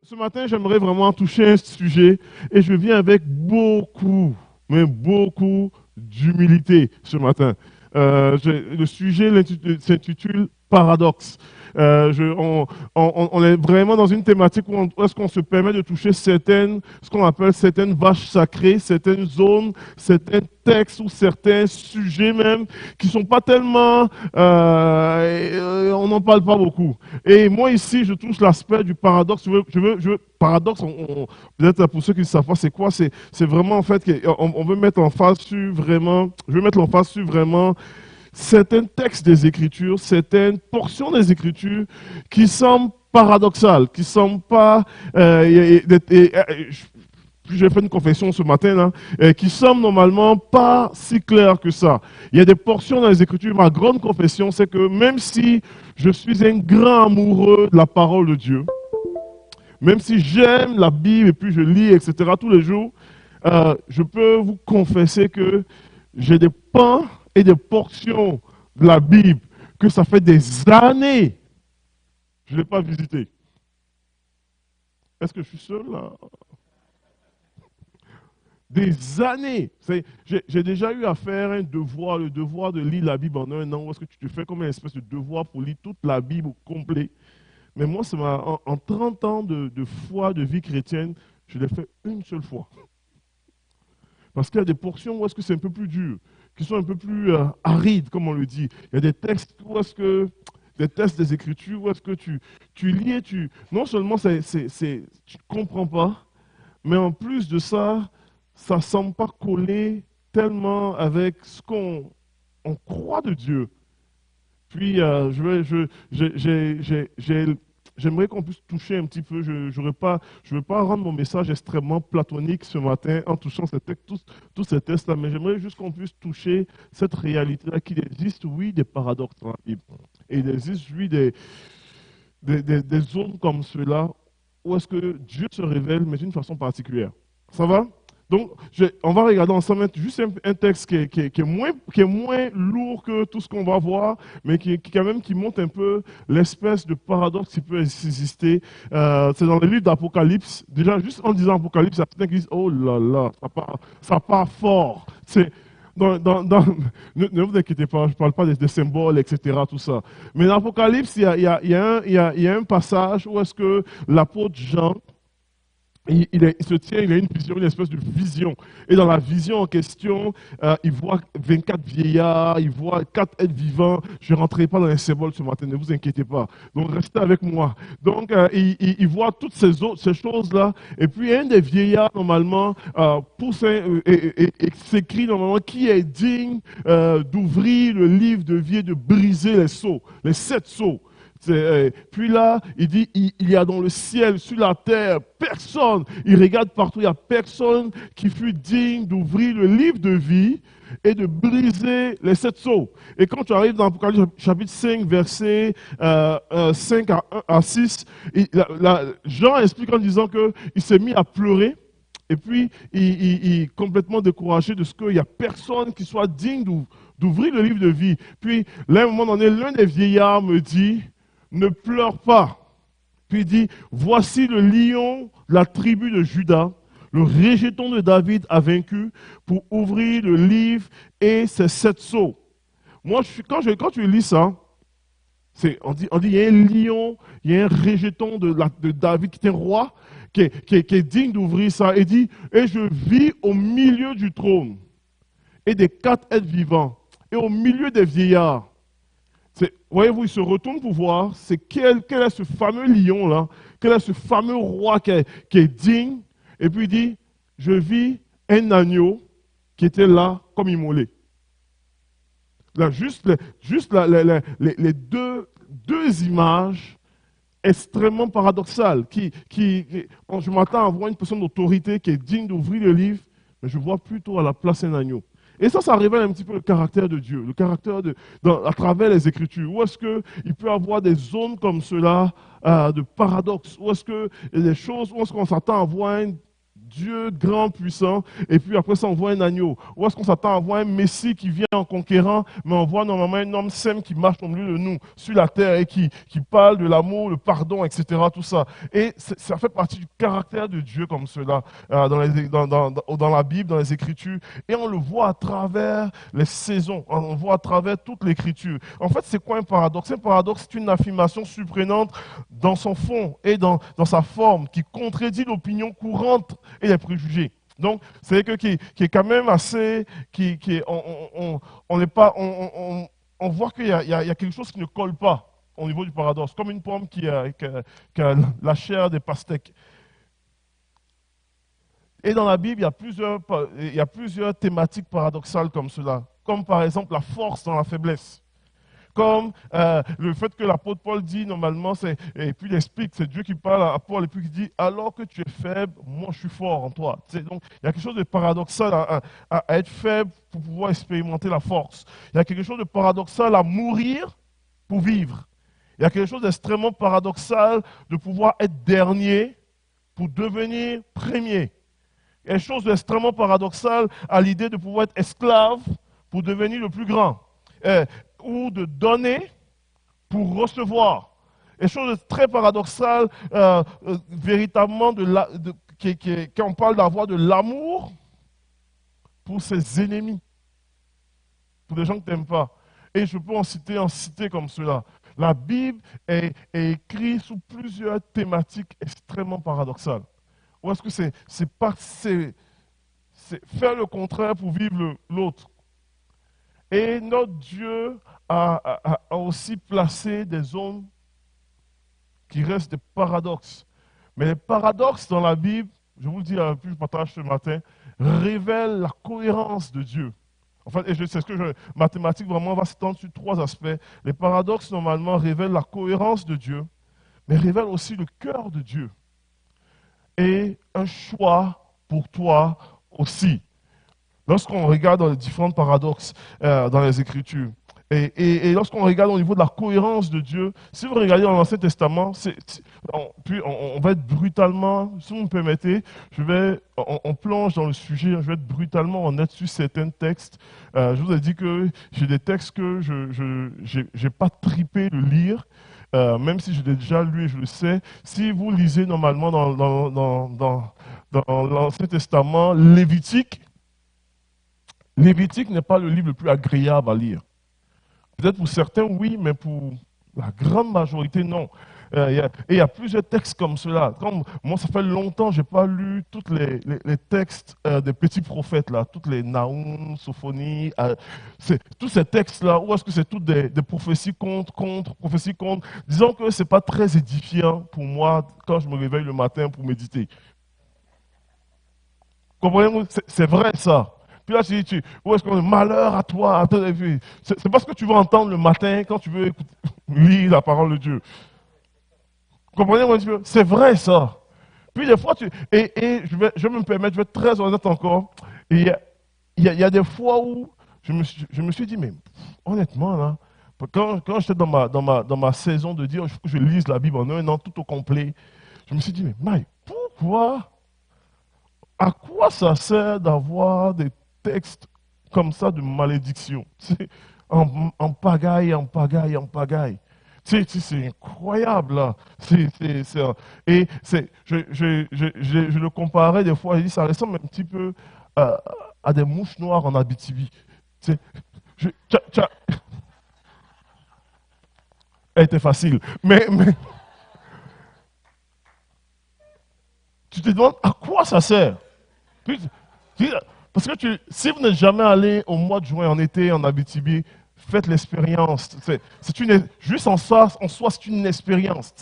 Ce matin, j'aimerais vraiment toucher un sujet et je viens avec beaucoup, mais beaucoup d'humilité ce matin. Le sujet s'intitule Paradoxe. On est vraiment dans une thématique où est-ce qu'on se permet de toucher ce qu'on appelle certaines vaches sacrées, certaines zones, certains textes ou certains sujets même qui ne sont pas tellement, on n'en parle pas beaucoup. Et moi ici, je touche l'aspect du paradoxe. Paradoxe, peut-être pour ceux qui ne savent pas c'est quoi, c'est vraiment en fait qu'on veut mettre en face sur vraiment, je veux mettre en face sur vraiment certains textes des Écritures, certaines portions des Écritures qui semblent paradoxales, qui ne semblent pas... j'ai fait une confession ce matin, là, qui semble normalement pas si claire que ça. Il y a des portions dans les Écritures, ma grande confession, c'est que même si je suis un grand amoureux de la parole de Dieu, même si j'aime la Bible et puis je lis, etc., tous les jours, je peux vous confesser que j'ai des pans et des portions de la Bible que ça fait des années que je ne l'ai pas visité. Est-ce que je suis seul là? Des années. J'ai déjà eu à faire un devoir, le devoir de lire la Bible en un an, où est-ce que tu te fais comme une espèce de devoir pour lire toute la Bible au complet. Mais moi, en 30 ans de foi, de vie chrétienne, je l'ai fait une seule fois. Parce qu'il y a des portions où est-ce que c'est un peu plus dur, qui sont un peu plus arides, comme on le dit. Il y a des textes où est-ce que, des textes des Écritures, où est-ce que tu lis et non seulement tu ne comprends pas, mais en plus de ça, ça ne semble pas coller tellement avec ce qu'on croit de Dieu. Puis, j'aimerais qu'on puisse toucher un petit peu. Je ne veux pas rendre mon message extrêmement platonique ce matin en touchant tous ces textes-là, mais j'aimerais juste qu'on puisse toucher cette réalité-là qu'il existe, oui, des paradoxes dans la Bible. Et il existe, oui, des zones comme ceux-là où est-ce que Dieu se révèle, mais d'une façon particulière. Ça va? Donc, on va regarder ensemble juste un texte qui est moins lourd que tout ce qu'on va voir, mais quand même qui montre un peu l'espèce de paradoxe qui peut exister. C'est dans le livre d'Apocalypse. Déjà, juste en disant Apocalypse, il y a certains qui disent, oh là là, ça part fort. Ne vous inquiétez pas, je ne parle pas des symboles, etc., tout ça. Mais dans l'Apocalypse, il y a un passage où est-ce que l'apôtre Jean, il a une vision, une espèce de vision. Et dans la vision en question, il voit 24 vieillards, il voit 4 êtres vivants. Je ne rentrerai pas dans les symboles ce matin, ne vous inquiétez pas. Donc restez avec moi. Donc il voit toutes ces choses-là. Et puis un des vieillards, normalement, et s'écrit normalement qui est digne d'ouvrir le livre de vie et de briser les sceaux, les 7 sceaux. Puis là, il dit, il y a dans le ciel, sur la terre, personne. Il regarde partout, il n'y a personne qui fut digne d'ouvrir le livre de vie et de briser les 7 sceaux. Et quand tu arrives dans Apocalypse chapitre 5, versets 5 à 6, Jean explique en disant qu'il s'est mis à pleurer. Et puis, il est complètement découragé de ce qu'il n'y a personne qui soit digne d'ouvrir le livre de vie. Puis, là, à un moment donné, l'un des vieillards me dit, ne pleure pas. Puis il dit, voici le lion de la tribu de Juda, le rejeton de David a vaincu pour ouvrir le livre et ses 7 sceaux. Moi, quand tu lis ça, on dit, il y a un lion, il y a un rejeton de David qui est roi, qui est digne d'ouvrir ça. Et dit, et je vis au milieu du trône et des 4 êtres vivants et au milieu des vieillards. Voyez-vous, il se retourne pour voir, c'est quel est ce fameux lion-là, quel est ce fameux roi qui est digne. Et puis il dit, je vis un agneau qui était là comme immolé. Là, juste les deux images extrêmement paradoxales. Je m'attends à voir une personne d'autorité qui est digne d'ouvrir le livre, mais je vois plutôt à la place un agneau. Et ça révèle un petit peu le caractère de Dieu, le caractère à travers les Écritures. Où est-ce qu'il peut y avoir des zones comme cela de paradoxe? Où est-ce que des choses, où est-ce qu'on s'attend à voir Dieu grand, puissant, et puis après ça, on voit un agneau. Ou est-ce qu'on s'attend à voir un Messie qui vient en conquérant, mais on voit normalement un homme saint qui marche au milieu de nous, sur la terre, et qui parle de l'amour, le pardon, etc., tout ça. Et ça fait partie du caractère de Dieu comme cela, dans la Bible, dans les Écritures, et on le voit à travers les saisons, on voit à travers toute l'Écriture. En fait, c'est quoi un paradoxe? Un paradoxe, c'est une affirmation surprenante dans son fond et dans sa forme, qui contredit l'opinion courante et les préjugés. Donc, c'est que qui est quand même assez, on n'est pas, on voit qu'il y a quelque chose qui ne colle pas au niveau du paradoxe, comme une pomme qui a la chair des pastèques. Et dans la Bible, il y a plusieurs thématiques paradoxales comme cela, comme par exemple la force dans la faiblesse. Comme le fait que l'apôtre Paul dit normalement, et puis il explique, c'est Dieu qui parle à Paul, et puis qui dit, alors que tu es faible, moi je suis fort en toi. Donc il y a quelque chose de paradoxal à être faible pour pouvoir expérimenter la force. Il y a quelque chose de paradoxal à mourir pour vivre. Il y a quelque chose d'extrêmement paradoxal de pouvoir être dernier pour devenir premier. Il y a quelque chose d'extrêmement paradoxal à l'idée de pouvoir être esclave pour devenir le plus grand. Ou de donner pour recevoir. Et chose très paradoxale, véritablement, quand on parle d'avoir de l'amour pour ses ennemis, pour des gens que tu n'aimes pas. Et je peux en citer comme cela. La Bible est écrite sous plusieurs thématiques extrêmement paradoxales. Ou est-ce que c'est faire le contraire pour vivre l'autre? Et notre Dieu a aussi placé des zones qui restent des paradoxes. Mais les paradoxes dans la Bible, je vous le dis, puis je partage ce matin, révèlent la cohérence de Dieu. En fait, et c'est ce que mathématiques vraiment va s'étendre sur 3 aspects. Les paradoxes, normalement, révèlent la cohérence de Dieu, mais révèlent aussi le cœur de Dieu. Et un choix pour toi aussi. Lorsqu'on regarde dans les différents paradoxes dans les Écritures, et lorsqu'on regarde au niveau de la cohérence de Dieu, si vous regardez dans l'Ancien Testament, puis on va être brutalement, si vous me permettez, on plonge dans le sujet, je vais être brutalement honnête sur certains textes. Je vous ai dit que j'ai des textes que je n'ai pas tripé de lire, même si je l'ai déjà lu et je le sais. Si vous lisez normalement dans l'Ancien Testament, Lévitique n'est pas le livre le plus agréable à lire. Peut-être pour certains, oui, mais pour la grande majorité, non. Et il y a plusieurs textes comme cela. Comme moi, ça fait longtemps que je n'ai pas lu tous les textes des petits prophètes, là, toutes les Naoum, Sophonie, tous ces textes-là, ou est-ce que c'est toutes des prophéties prophéties contre. Disons que ce n'est pas très édifiant pour moi quand je me réveille le matin pour méditer. Comprenez-vous? C'est vrai ça. Puis là, où est-ce qu'on est? Malheur à toi. C'est parce que tu veux entendre le matin quand tu veux lire la parole de Dieu. Comprenez-vous un petit peu? C'est vrai ça. Puis des fois, et je vais me permettre, je vais être très honnête encore. Et il y a des fois où je me suis dit, mais honnêtement, là, quand j'étais dans ma saison de dire, il faut que je lise la Bible en un an tout au complet, je me suis dit, mais Mike, pourquoi? À quoi ça sert d'avoir des textes comme ça de malédiction? En pagaille, en pagaille, en pagaille. C'est incroyable, là. Je le comparais des fois, je dis, ça ressemble un petit peu à des mouches noires en Abitibi. C'est- je- tcha- tcha- Elle était facile. Mais tu te demandes à quoi ça sert? Puis, parce que si vous n'êtes jamais allé au mois de juin en été en Abitibi, faites l'expérience. Juste en soi, c'est une expérience.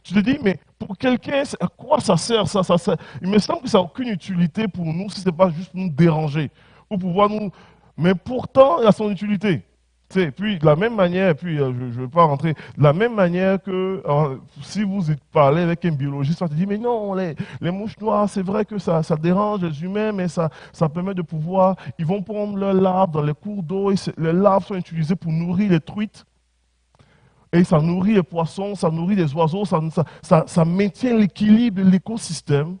Tu te dis, mais pour quelqu'un, à quoi ça sert ça sert? Il me semble que ça n'a aucune utilité pour nous si ce n'est pas juste pour nous déranger, pour pouvoir nous. Mais pourtant, il a son utilité. Puis de la même manière, puis je ne veux pas rentrer, de la même manière que si vous parlez avec un biologiste, on te dit, mais non, les mouches noires, c'est vrai que ça dérange les humains, mais ça permet de pouvoir, ils vont prendre leurs larves dans les cours d'eau, et les larves sont utilisées pour nourrir les truites, et ça nourrit les poissons, ça nourrit les oiseaux, ça maintient l'équilibre de l'écosystème.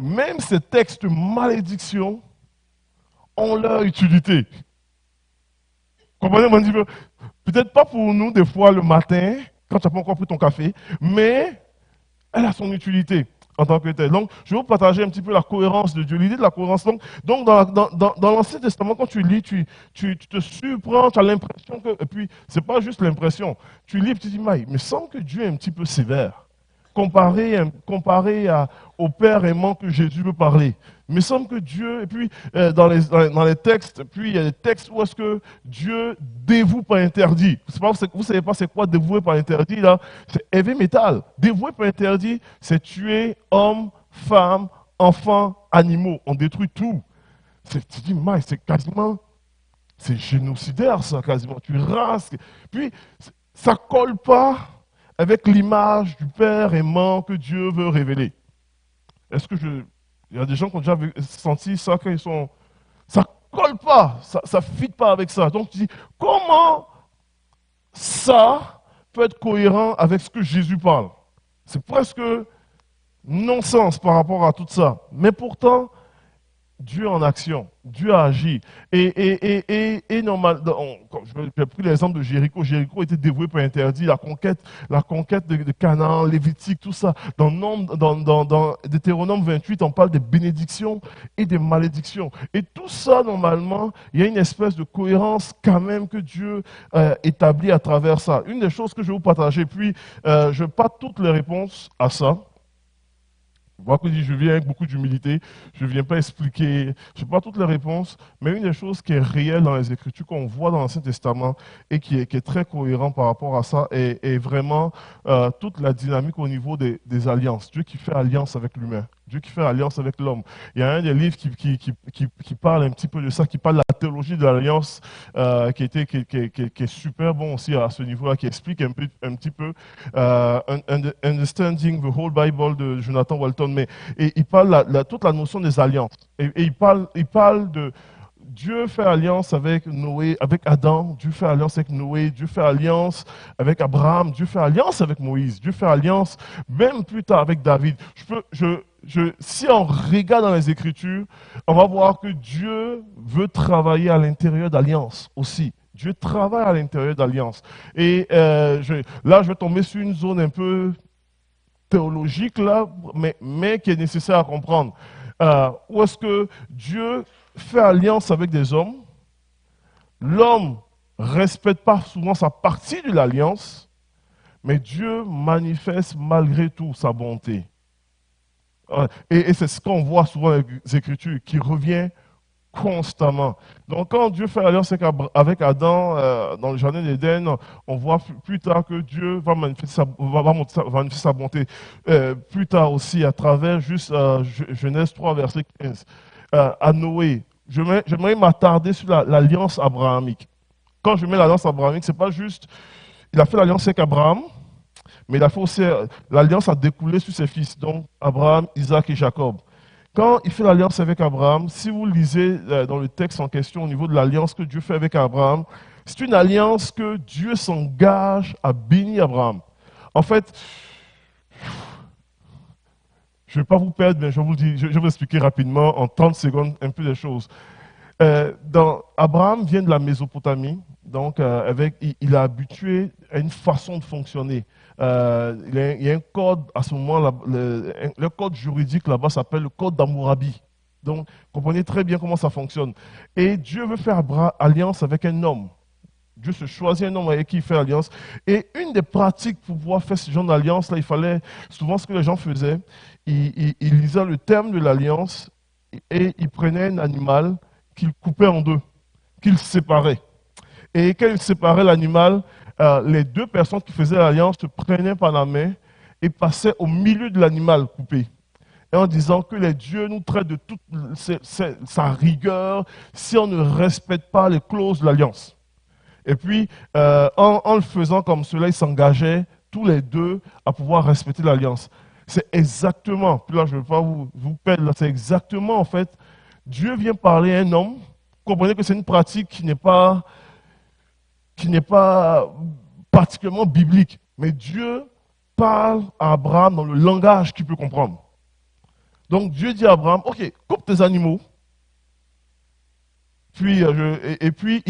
même ces textes de malédiction ont leur utilité. Comprenez-moi un petit peu? Peut-être pas pour nous, des fois, le matin, quand tu n'as pas encore pris ton café, mais elle a son utilité en tant que telle. Donc, je vais vous partager un petit peu la cohérence de Dieu, l'idée de la cohérence. Donc dans l'Ancien Testament, quand tu lis, tu te surprends, tu as l'impression que, et puis, c'est pas juste l'impression, tu lis et tu te dis, mais il me semble que Dieu est un petit peu sévère comparé au Père aimant que Jésus veut parler. Il me semble que Dieu, et puis dans les textes, puis il y a des textes où est-ce que Dieu dévoue par interdit. Vous ne savez pas c'est quoi dévouer par interdit là? C'est heavy metal. Dévouer par interdit, c'est tuer hommes, femmes, enfants, animaux. On détruit tout. Tu dis, c'est quasiment, c'est génocidaire ça, quasiment. Tu rasques. Puis, ça colle pas avec l'image du Père aimant que Dieu veut révéler. Est-ce que il y a des gens qui ont déjà senti ça quand ils sont... Ça colle pas, ça ne fit pas avec ça. Donc tu dis, comment ça peut être cohérent avec ce que Jésus parle? C'est presque non-sens par rapport à tout ça. Mais pourtant, Dieu en action, Dieu a agi. Et normal, j'ai pris l'exemple de Jéricho. Jéricho était dévoué par interdit, la conquête de Canaan, Lévitique, tout ça. Dans Deutéronome 28, on parle des bénédictions et des malédictions. Et tout ça, normalement, il y a une espèce de cohérence quand même que Dieu établit à travers ça. Une des choses que je vais vous partager, puis je n'ai pas toutes les réponses à ça. Moi, je viens avec beaucoup d'humilité, je ne viens pas expliquer, je n'ai pas toutes les réponses, mais une des choses qui est réelle dans les Écritures, qu'on voit dans l'Ancien Testament et qui est très cohérent par rapport à ça, est vraiment toute la dynamique au niveau des alliances. Dieu qui fait alliance avec l'humain, Dieu qui fait alliance avec l'homme. Il y a un des livres qui parle un petit peu de ça, qui parle de la théologie de l'alliance, qui est super bon aussi à ce niveau-là, qui explique un petit peu Understanding the Whole Bible de Jonathan Walton. Mais il parle toute la notion des alliances. Et il parle de Dieu fait alliance avec Noé, avec Adam, Dieu fait alliance avec Noé, Dieu fait alliance avec Abraham, Dieu fait alliance avec Moïse, Dieu fait alliance même plus tard avec David. Si on regarde dans les Écritures, on va voir que Dieu veut travailler à l'intérieur d'alliances aussi. Dieu travaille à l'intérieur d'alliances. Et là, je vais tomber sur une zone un peu théologique, là, mais qui est nécessaire à comprendre. Où est-ce que Dieu fait alliance avec des hommes? L'homme ne respecte pas souvent sa partie de l'alliance, mais Dieu manifeste malgré tout sa bonté. Et c'est ce qu'on voit souvent dans les Écritures, qui revient constamment. Donc quand Dieu fait alliance avec Adam dans le jardin d'Éden, on voit plus tard que Dieu va manifester sa bonté. Plus tard aussi, à travers juste Genèse 3, verset 15, à Noé. J'aimerais m'attarder sur l'alliance abrahamique. Quand je mets l'alliance abrahamique, c'est pas juste, il a fait l'alliance avec Abraham, mais il a fait aussi, l'alliance a découlé sur ses fils, donc Abraham, Isaac et Jacob. Quand il fait l'alliance avec Abraham, si vous lisez dans le texte en question au niveau de l'alliance que Dieu fait avec Abraham, c'est une alliance que Dieu s'engage à bénir Abraham. En fait, je ne vais pas vous perdre, mais je vais vous expliquer rapidement en 30 secondes un peu des choses. Abraham vient de la Mésopotamie, donc il est habitué à une façon de fonctionner. Il y a un code à ce moment, le code juridique là-bas s'appelle le code d'Hammurabi. Donc, comprenez très bien comment ça fonctionne. Et Dieu veut faire alliance avec un homme. Dieu se choisit un homme avec qui il fait alliance. Et une des pratiques pour pouvoir faire ce genre d'alliance, là, il fallait, souvent ce que les gens faisaient, ils lisaient le terme de l'alliance et ils prenaient un animal qu'ils coupaient en deux, qu'ils séparaient. Et quand ils séparaient l'animal, les deux personnes qui faisaient l'alliance se prenaient par la main et passaient au milieu de l'animal coupé. Et en disant que les dieux nous traitent de toute sa rigueur si on ne respecte pas les clauses de l'alliance. Et puis, en le faisant comme cela, ils s'engageaient tous les deux à pouvoir respecter l'alliance. C'est exactement, puis là je ne veux pas vous perdre, c'est exactement en fait, Dieu vient parler à un homme, vous comprenez que c'est une pratique qui n'est pas particulièrement biblique, mais Dieu parle à Abraham dans le langage qu'il peut comprendre. Donc Dieu dit à Abraham, ok, coupe tes animaux. Puis, et puis,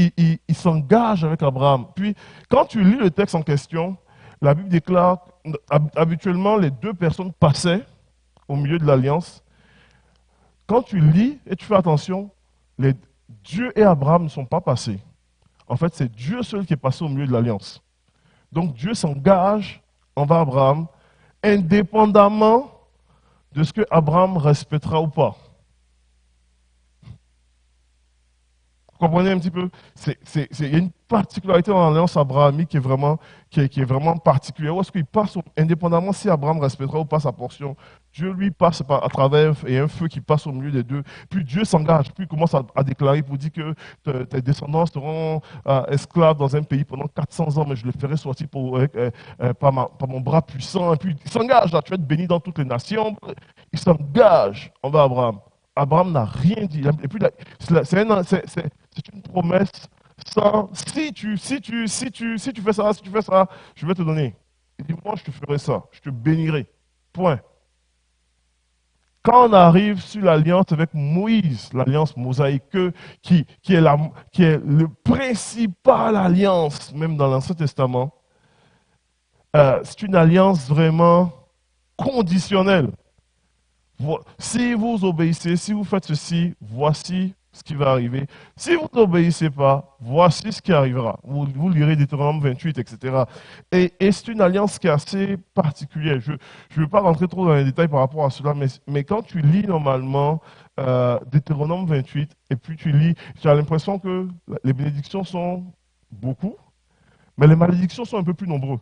il s'engage avec Abraham. Puis, quand tu lis le texte en question, la Bible déclare, habituellement, les deux personnes passaient au milieu de l'alliance. Quand tu lis et tu fais attention, Dieu et Abraham ne sont pas passés. En fait, c'est Dieu seul qui est passé au milieu de l'alliance. Donc, Dieu s'engage envers Abraham, indépendamment de ce que Abraham respectera ou pas. Vous comprenez un petit peu? Il y a une particularité dans l'alliance abrahamique qui est vraiment particulière. Où est-ce qu'il passe, indépendamment si Abraham respectera ou pas sa portion, Dieu lui passe à travers, et un feu qui passe au milieu des deux. Puis Dieu s'engage, puis il commence à déclarer pour dire que tes descendants seront esclaves dans un pays pendant 400 ans, mais je le ferai sortir par mon bras puissant. Et puis il s'engage, là, tu vas être béni dans toutes les nations. Il s'engage envers Abraham. Abraham n'a rien dit. Et puis, c'est une promesse sans si tu fais ça, je vais te donner. Il dit, moi, je te ferai ça, je te bénirai. Point. Quand on arrive sur l'alliance avec Moïse, l'alliance mosaïque, qui est le principal alliance, même dans l'Ancien Testament, c'est une alliance vraiment conditionnelle. Si vous obéissez, si vous faites ceci, voici ce qui va arriver. Si vous n'obéissez pas, voici ce qui arrivera. Vous lirez Deutéronome 28, etc. Et c'est une alliance qui est assez particulière. Je ne veux pas rentrer trop dans les détails par rapport à cela, mais quand tu lis normalement Deutéronome 28, et puis tu as l'impression que les bénédictions sont beaucoup, mais les malédictions sont un peu plus nombreuses.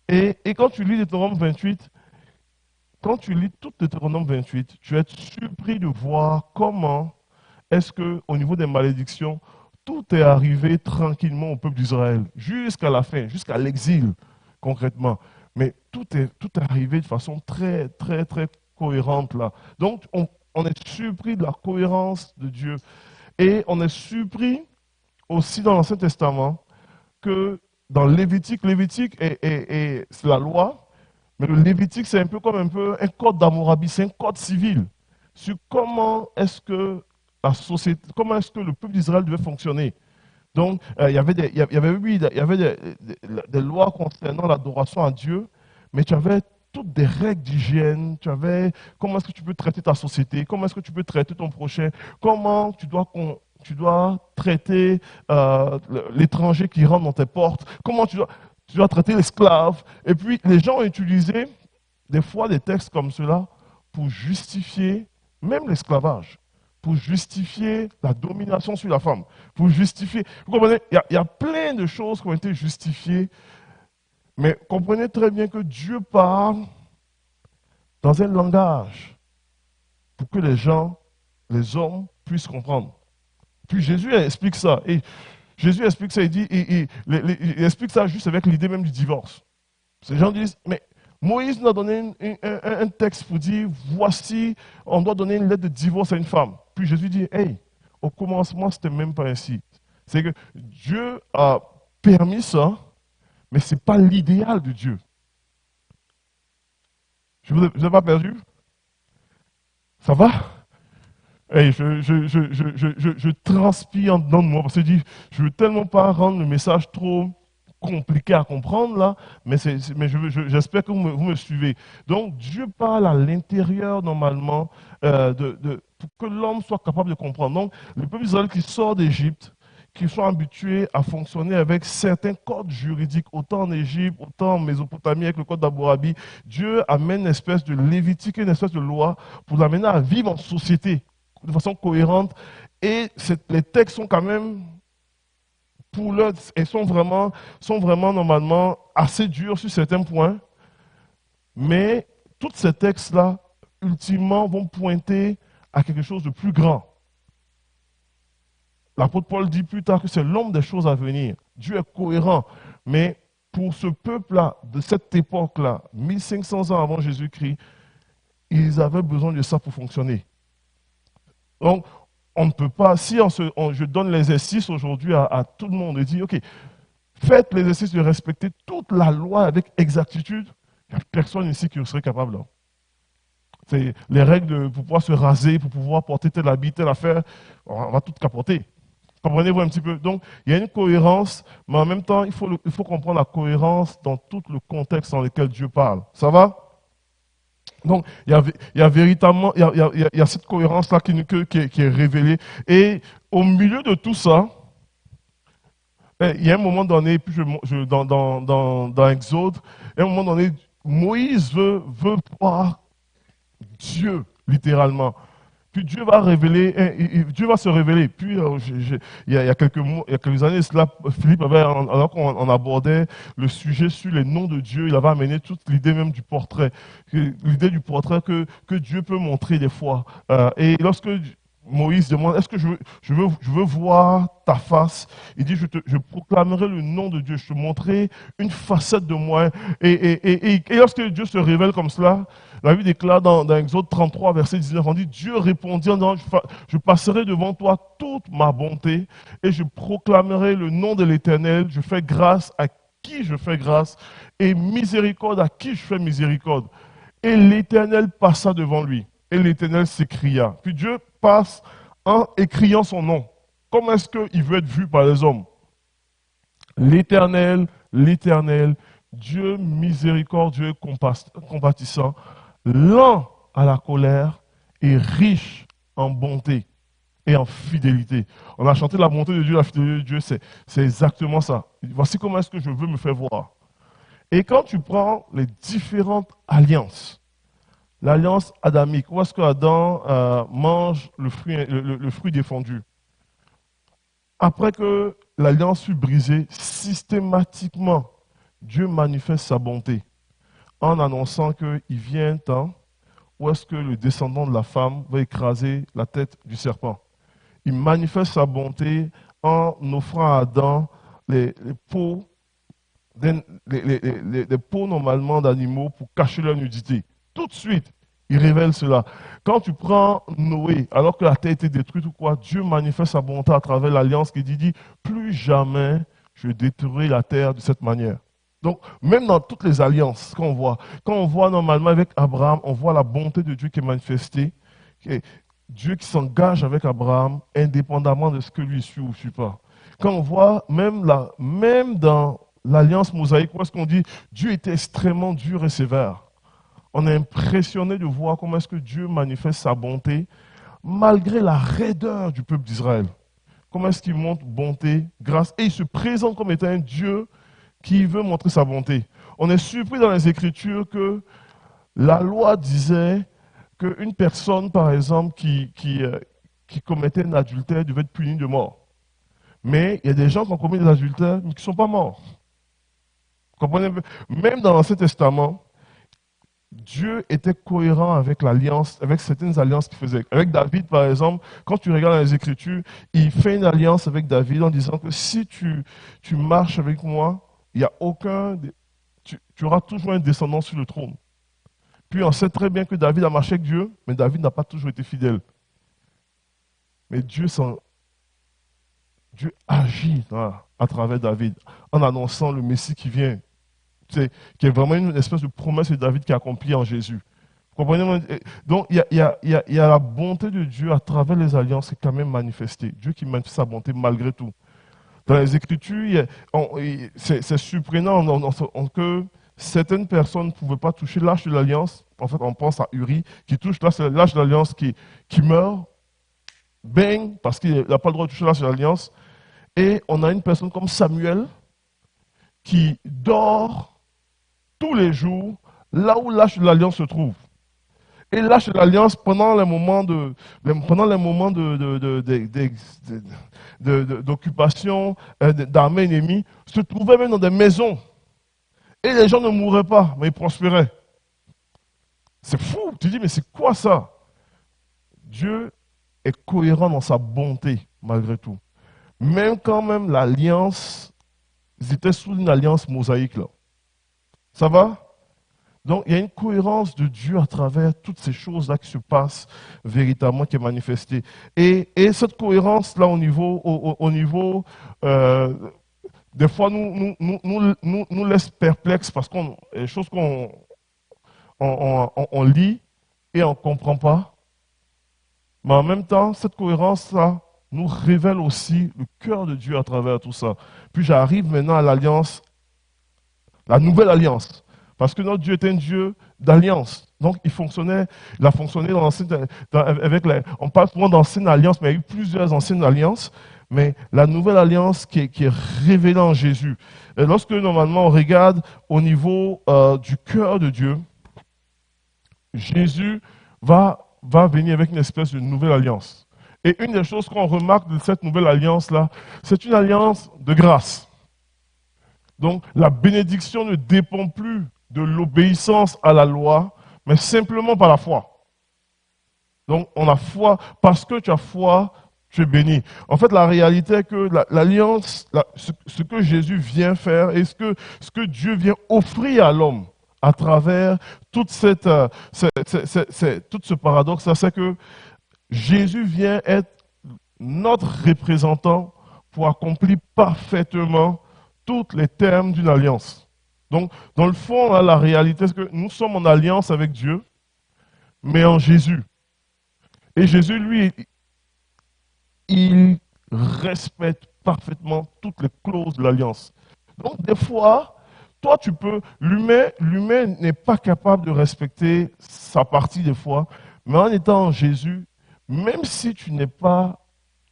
Et quand tu lis Deutéronome 28, quand tu lis tout Deutéronome 28, tu es surpris de voir comment est-ce qu'au niveau des malédictions, tout est arrivé tranquillement au peuple d'Israël, jusqu'à la fin, jusqu'à l'exil, concrètement. Mais tout est arrivé de façon très, très, très cohérente là. Donc, on est surpris de la cohérence de Dieu. Et on est surpris aussi dans l'Ancien Testament que dans Lévitique c'est la loi. Mais le Lévitique, c'est un peu comme un code d'Hammurabi, c'est un code civil sur comment est-ce que la société, comment est-ce que le peuple d'Israël devait fonctionner. Donc, il y avait des lois concernant l'adoration à Dieu, mais tu avais toutes des règles d'hygiène, tu avais comment est-ce que tu peux traiter ta société, comment est-ce que tu peux traiter ton prochain, comment tu dois traiter l'étranger qui rentre dans tes portes, comment tu dois traiter l'esclave. Et puis, les gens ont utilisé des fois des textes comme cela pour justifier même l'esclavage, pour justifier la domination sur la femme, pour justifier... Vous comprenez, il y a plein de choses qui ont été justifiées, mais comprenez très bien que Dieu parle dans un langage pour que les gens, les hommes, puissent comprendre. Puis Jésus explique ça. Et Jésus explique ça, il explique ça juste avec l'idée même du divorce. Ces gens disent, mais Moïse nous a donné un texte pour dire, voici, on doit donner une lettre de divorce à une femme. Puis Jésus dit, hey, au commencement, ce n'était même pas ainsi. C'est que Dieu a permis ça, mais ce n'est pas l'idéal de Dieu. Je ne vous ai pas perdu? Ça va? Hey, je transpire en dedans de moi parce que je ne veux tellement pas rendre le message trop compliqué à comprendre là, mais j'espère que vous me suivez. Donc Dieu parle à l'intérieur normalement pour que l'homme soit capable de comprendre. Donc le peuple d'Israël qui sort d'Égypte, qui sont habitués à fonctionner avec certains codes juridiques, autant en Égypte, autant en Mésopotamie avec le code d'Hammurabi, Dieu amène une espèce de lévitique, une espèce de loi pour l'amener à vivre en société de façon cohérente. Et les textes sont quand même, pour l'heure, ils sont vraiment normalement assez durs sur certains points. Mais tous ces textes-là, ultimement, vont pointer à quelque chose de plus grand. L'apôtre Paul dit plus tard que c'est l'homme des choses à venir. Dieu est cohérent. Mais pour ce peuple-là, de cette époque-là, 1500 ans avant Jésus-Christ, ils avaient besoin de ça pour fonctionner. Donc, on ne peut pas, si je donne l'exercice aujourd'hui à tout le monde et dis, OK, faites l'exercice de respecter toute la loi avec exactitude, il n'y a personne ici qui serait capable. C'est les règles pour pouvoir se raser, pour pouvoir porter tel habit, telle affaire, on va tout capoter. Comprenez-vous un petit peu? Donc, il y a une cohérence, mais en même temps, il faut comprendre la cohérence dans tout le contexte dans lequel Dieu parle. Ça va? Donc, il y a véritablement, il y a cette cohérence-là qui est révélée. Et au milieu de tout ça, il y a un moment donné, puis dans Exode, à un moment donné, Moïse veut voir Dieu, littéralement. Puis Dieu va révéler, Dieu va se révéler. Puis il y a quelques années, cela, Philippe avait, alors qu'on abordait le sujet sur les noms de Dieu, il avait amené toute l'idée même du portrait, l'idée du portrait que Dieu peut montrer des fois. Et lorsque Moïse demande, est-ce que je veux voir ta face? Il dit, je proclamerai le nom de Dieu, je te montrerai une facette de moi. Et lorsque Dieu se révèle comme cela, la Bible déclare dans Exode 33, verset 19, on dit, Dieu répondit en disant, je passerai devant toi toute ma bonté et je proclamerai le nom de l'Éternel, je fais grâce à qui je fais grâce et miséricorde à qui je fais miséricorde. Et l'Éternel passa devant lui. Et l'Éternel s'écria. Puis Dieu passe en écriant son nom. Comment est-ce qu'il veut être vu par les hommes? L'Éternel, l'Éternel, Dieu miséricordieux et compatissant, lent à la colère et riche en bonté et en fidélité. On a chanté la bonté de Dieu, la fidélité de Dieu, c'est exactement ça. Voici comment est-ce que je veux me faire voir. Et quand tu prends les différentes alliances, l'alliance adamique, où est-ce que Adam mange le fruit défendu? Après que l'alliance fut brisée, systématiquement, Dieu manifeste sa bonté en annonçant qu'il vient un temps où est-ce que le descendant de la femme va écraser la tête du serpent. Il manifeste sa bonté en offrant à Adam les peaux, les peaux normalement d'animaux pour cacher leur nudité. Tout de suite, il révèle cela. Quand tu prends Noé, alors que la terre était détruite ou quoi, Dieu manifeste sa bonté à travers l'alliance qui dit, plus jamais je détruirai la terre de cette manière. Donc, même dans toutes les alliances qu'on voit, quand on voit normalement avec Abraham, on voit la bonté de Dieu qui est manifestée. Dieu qui s'engage avec Abraham, indépendamment de ce que lui suit ou ne suit pas. Quand on voit, même dans l'alliance mosaïque, où est-ce qu'on dit Dieu était extrêmement dur et sévère. On est impressionné de voir comment est-ce que Dieu manifeste sa bonté, malgré la raideur du peuple d'Israël. Comment est-ce qu'il montre bonté, grâce, et il se présente comme étant un Dieu qui veut montrer sa bonté. On est surpris dans les Écritures que la loi disait qu'une personne, par exemple, qui commettait un adultère devait être punie de mort. Mais il y a des gens qui ont commis des adultères, mais qui ne sont pas morts. Comprenez? Même dans l'Ancien Testament, Dieu était cohérent avec l'alliance, avec certaines alliances qu'il faisait. Avec David, par exemple, quand tu regardes dans les Écritures, il fait une alliance avec David en disant que si tu marches avec moi, il n'y a aucun... Tu auras toujours un descendant sur le trône. Puis on sait très bien que David a marché avec Dieu, mais David n'a pas toujours été fidèle. Mais Dieu agit à travers David en annonçant le Messie qui vient, qui est vraiment une espèce de promesse de David qui est accomplie en Jésus. Vous comprenez? Donc il y a la bonté de Dieu à travers les alliances qui est quand même manifestée. Dieu qui manifeste sa bonté malgré tout. Dans les Écritures, c'est surprenant que certaines personnes ne pouvaient pas toucher l'âge de l'alliance. En fait, on pense à Uri, qui touche l'âge de l'alliance qui meurt, bang, parce qu'il n'a pas le droit de toucher l'âge de l'alliance. Et on a une personne comme Samuel qui dort tous les jours là où l'âge de l'alliance se trouve. Et l'âge de l'alliance, pendant les moments d'occupation d'armées ennemies, se trouvait même dans des maisons. Et les gens ne mouraient pas, mais ils prospéraient. C'est fou. Tu dis, mais c'est quoi ça? Dieu est cohérent dans sa bonté, malgré tout. Même quand même l'alliance, ils étaient sous une alliance mosaïque là. Ça va? Donc, il y a une cohérence de Dieu à travers toutes ces choses-là qui se passent véritablement, qui est manifestée. Et cette cohérence-là, au niveau des fois, nous laisse perplexes parce que les choses qu'on on lit, et on ne comprend pas. Mais en même temps, cette cohérence-là nous révèle aussi le cœur de Dieu à travers tout ça. Puis j'arrive maintenant à l'alliance, la nouvelle alliance. Parce que notre Dieu est un Dieu d'alliance. Donc il a fonctionné dans on parle souvent d'ancienne alliance, mais il y a eu plusieurs anciennes alliances. Mais la nouvelle alliance qui est révélée en Jésus. Et lorsque normalement on regarde au niveau du cœur de Dieu, Jésus va venir avec une espèce de nouvelle alliance. Et une des choses qu'on remarque de cette nouvelle alliance-là, c'est une alliance de grâce. Donc la bénédiction ne dépend plus de l'obéissance à la loi, mais simplement par la foi. Donc on a foi, parce que tu as foi, tu es béni. En fait, la réalité est que l'alliance, ce que Jésus vient faire et ce que Dieu vient offrir à l'homme à travers toute tout ce paradoxe, c'est que Jésus vient être notre représentant pour accomplir parfaitement tous les termes d'une alliance. Donc, dans le fond, là, la réalité, c'est que nous sommes en alliance avec Dieu, mais en Jésus. Et Jésus, lui, il respecte parfaitement toutes les clauses de l'alliance. Donc, des fois, toi, l'humain n'est pas capable de respecter sa partie des fois, mais en étant en Jésus, même si tu n'es pas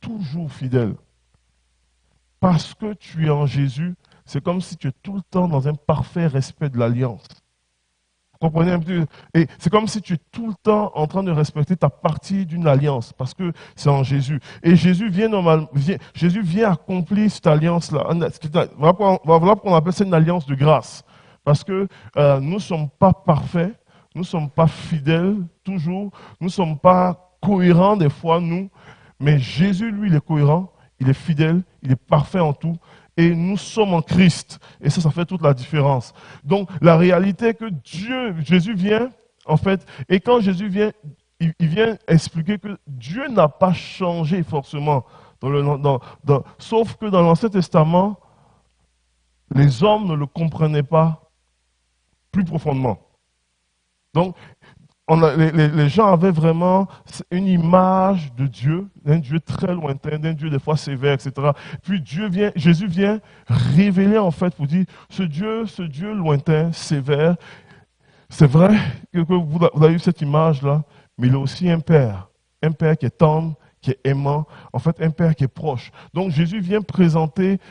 toujours fidèle, parce que tu es en Jésus, c'est comme si tu es tout le temps dans un parfait respect de l'alliance. Vous comprenez un peu? Et c'est comme si tu es tout le temps en train de respecter ta partie d'une alliance, parce que c'est en Jésus. Et Jésus vient accomplir cette alliance-là. Voilà pourquoi on appelle ça une alliance de grâce. Parce que nous ne sommes pas parfaits, nous ne sommes pas fidèles toujours, nous ne sommes pas cohérents des fois, nous. Mais Jésus, lui, il est cohérent, il est fidèle, il est parfait en tout. Et nous sommes en Christ. Et ça fait toute la différence. Donc, la réalité est que Jésus vient, en fait, et quand Jésus vient, il vient expliquer que Dieu n'a pas changé forcément. Sauf que dans l'Ancien Testament, les hommes ne le comprenaient pas plus profondément. Donc, les gens avaient vraiment une image de Dieu, d'un Dieu très lointain, d'un Dieu des fois sévère, etc. Puis Jésus vient révéler en fait pour dire, ce Dieu lointain, sévère, c'est vrai que vous avez eu cette image-là, mais il est aussi un Père qui est tendre, qui est aimant, en fait un Père qui est proche. Donc Jésus vient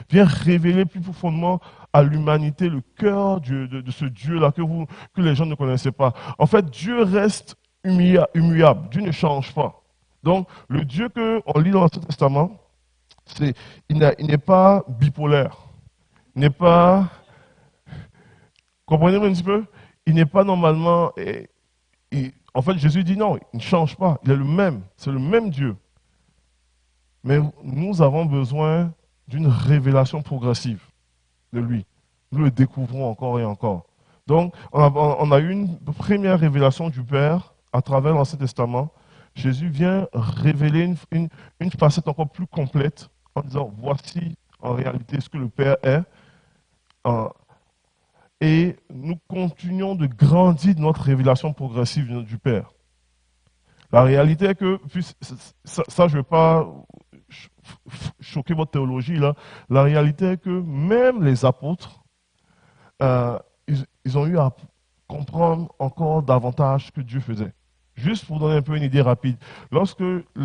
vient révéler plus profondément à l'humanité le cœur de ce Dieu-là que les gens ne connaissaient pas. En fait, Dieu reste immuable, Dieu ne change pas. Donc le Dieu qu'on lit dans l'Ancien Testament, il n'est pas bipolaire, il n'est pas, comprenez-vous un petit peu? Il n'est pas normalement, en fait Jésus dit non, il ne change pas, il est le même, c'est le même Dieu. Mais nous avons besoin d'une révélation progressive de lui. Nous le découvrons encore et encore. Donc, on a eu une première révélation du Père à travers l'Ancien Testament. Jésus vient révéler une facette encore plus complète en disant, voici en réalité ce que le Père est. Et nous continuons de grandir dans notre révélation progressive du Père. La réalité est que, ça je ne vais pas choquer votre théologie là, la réalité est que même les apôtres, ils ont eu à comprendre encore davantage ce que Dieu faisait. Juste pour donner un peu une idée rapide, lorsque